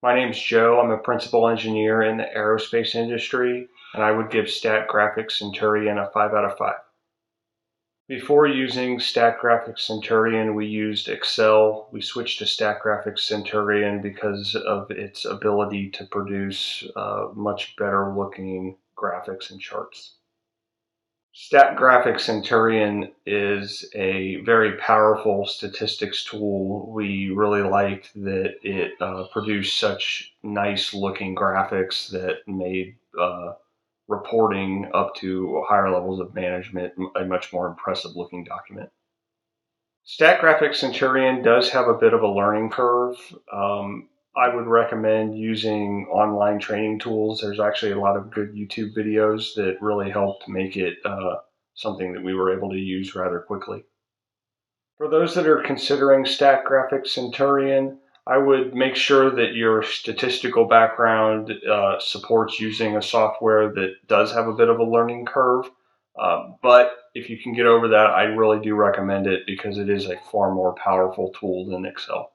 My name's Joe. I'm a principal engineer in the aerospace industry, and I would give Statgraphics Centurion a 5 out of 5. Before using Statgraphics Centurion, we used Excel. We switched to Statgraphics Centurion because of its ability to produce much better looking graphics and charts. Statgraphics Centurion is a very powerful statistics tool. We really liked that it produced such nice looking graphics that made reporting up to higher levels of management a much more impressive looking document. Statgraphics Centurion does have a bit of a learning curve. I would recommend using online training tools. There's actually a lot of good YouTube videos that really helped make it something that we were able to use rather quickly. For those that are considering Statgraphics Centurion, I would make sure that your statistical background supports using a software that does have a bit of a learning curve. But if you can get over that, I really do recommend it because it is a far more powerful tool than Excel.